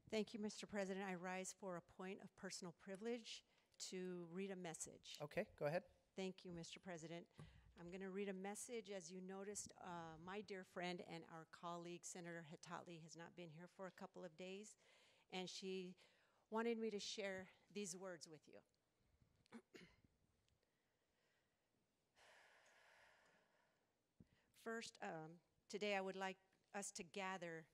Thank you, Mr. President. I rise for a point of personal privilege to read a message. Okay, go ahead. Thank you, Mr. President. I'm going to read a message. As you noticed, my dear friend and our colleague, Senator Hatathlie, has not been here for a couple of days, and she wanted me to share these words with you. First, today I would like us to gather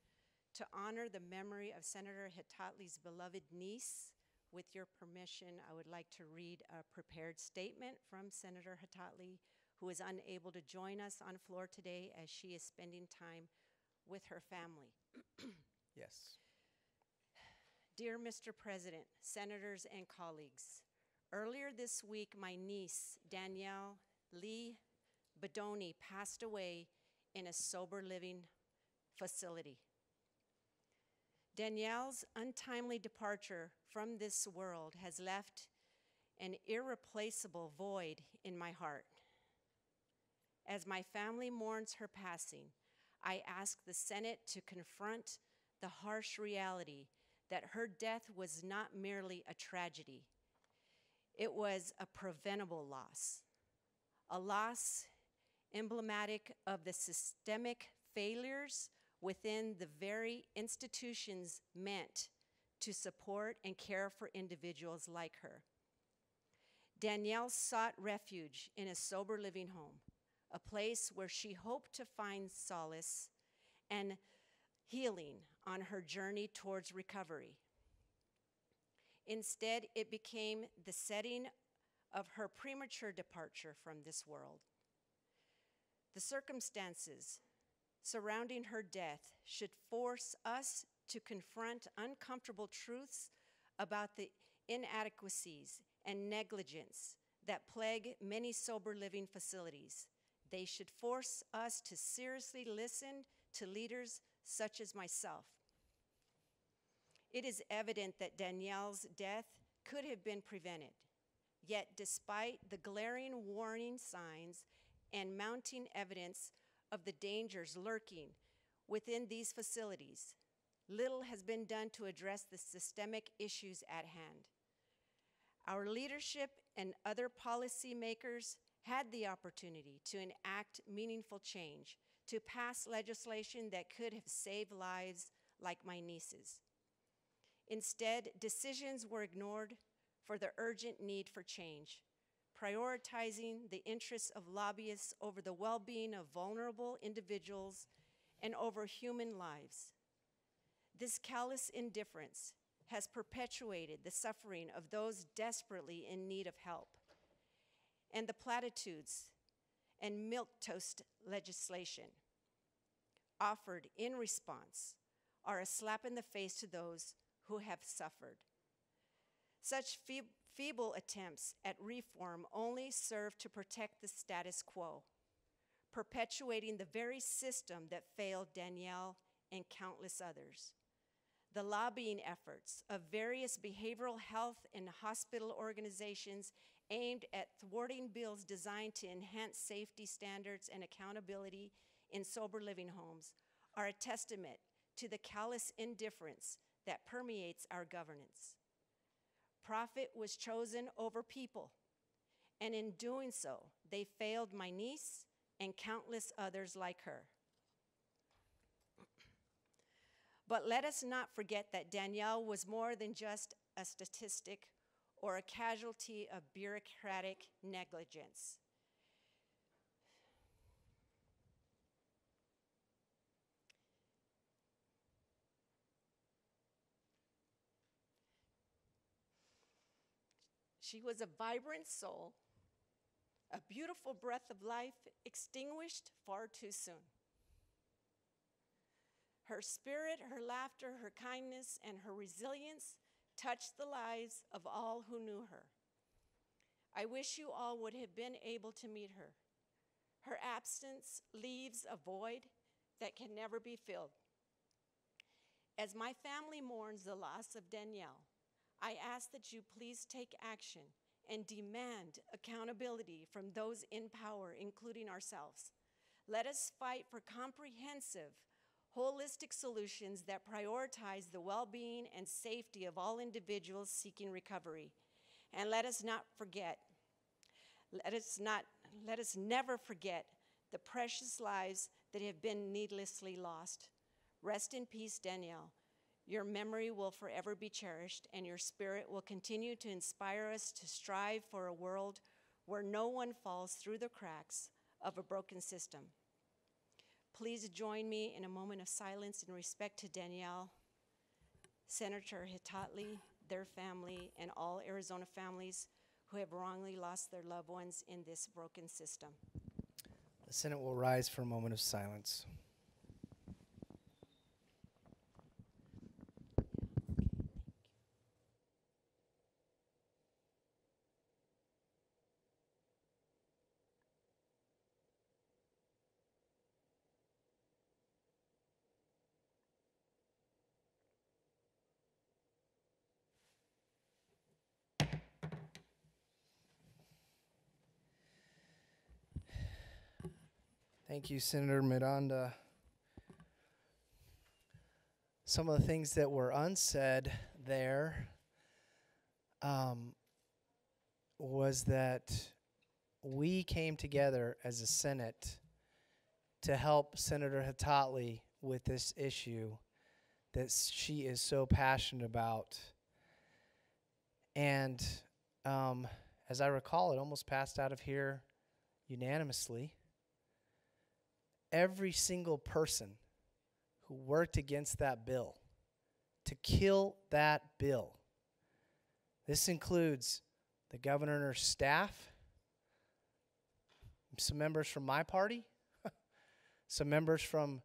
to honor the memory of Senator Hatathlie's beloved niece. With your permission, I would like to read a prepared statement from Senator Hatathlie, who is unable to join us on floor today as she is spending time with her family. Yes. Dear Mr. President, senators, and colleagues, earlier this week, my niece, Danielle Lee Bedoni, passed away in a sober living facility. Danielle's untimely departure from this world has left an irreplaceable void in my heart. As my family mourns her passing, I ask the Senate to confront the harsh reality that her death was not merely a tragedy. It was a preventable loss, a loss emblematic of the systemic failures within the very institutions meant to support and care for individuals like her. Danielle sought refuge in a sober living home, a place where she hoped to find solace and healing on her journey towards recovery. Instead, it became the setting of her premature departure from this world. The circumstances surrounding her death should force us to confront uncomfortable truths about the inadequacies and negligence that plague many sober living facilities. They should force us to seriously listen to leaders such as myself. It is evident that Danielle's death could have been prevented. Yet, despite the glaring warning signs and mounting evidence of the dangers lurking within these facilities, little has been done to address the systemic issues at hand. Our leadership and other policymakers had the opportunity to enact meaningful change, to pass legislation that could have saved lives like my niece's. Instead, decisions were ignored for the urgent need for change, prioritizing the interests of lobbyists over the well-being of vulnerable individuals and over human lives. This callous indifference has perpetuated the suffering of those desperately in need of help. And the platitudes and milquetoast legislation offered in response are a slap in the face to those who have suffered. Such feeble attempts at reform only serve to protect the status quo, perpetuating the very system that failed Danielle and countless others. The lobbying efforts of various behavioral health and hospital organizations aimed at thwarting bills designed to enhance safety standards and accountability in sober living homes are a testament to the callous indifference that permeates our governance. Profit was chosen over people, and in doing so, they failed my niece and countless others like her. But let us not forget that Danielle was more than just a statistic or a casualty of bureaucratic negligence. She was a vibrant soul, a beautiful breath of life extinguished far too soon. Her spirit, her laughter, her kindness, and her resilience touched the lives of all who knew her. I wish you all would have been able to meet her. Her absence leaves a void that can never be filled. As my family mourns the loss of Danielle, I ask that you please take action and demand accountability from those in power, including ourselves. Let us fight for comprehensive, holistic solutions that prioritize the well-being and safety of all individuals seeking recovery. And let us never forget the precious lives that have been needlessly lost. Rest in peace, Danielle. Your memory will forever be cherished, and your spirit will continue to inspire us to strive for a world where no one falls through the cracks of a broken system. Please join me in a moment of silence in respect to Danielle, Senator Hatathlie, their family, and all Arizona families who have wrongly lost their loved ones in this broken system. The Senate will rise for a moment of silence. Thank you, Senator Miranda. Some of the things that were unsaid there was that we came together as a Senate to help Senator Hatathlie with this issue that she is so passionate about. And as I recall, it almost passed out of here unanimously. Every single person who worked against that bill, to kill that bill. This includes the governor and her staff, some members from my party, some members from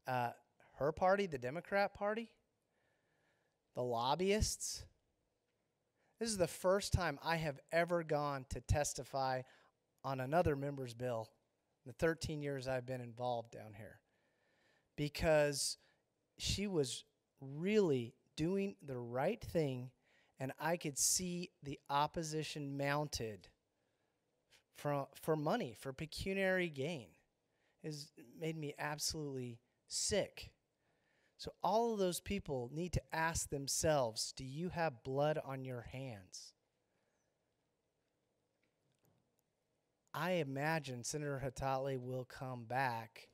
her party, the Democrat Party, the lobbyists. This is the first time I have ever gone to testify on another member's bill in the 13 years I've been involved down here, because she was really doing the right thing, and I could see the opposition mounted for money, for pecuniary gain. It made me absolutely sick. So all of those people need to ask themselves, do you have blood on your hands? I imagine Senator Hatathlie will come back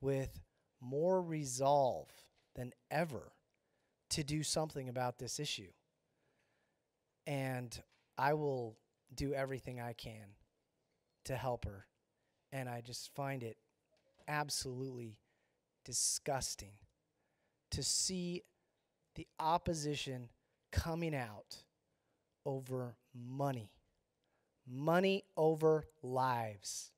with more resolve than ever to do something about this issue. And I will do everything I can to help her. And I just find it absolutely disgusting to see the opposition coming out over money. Money over lives.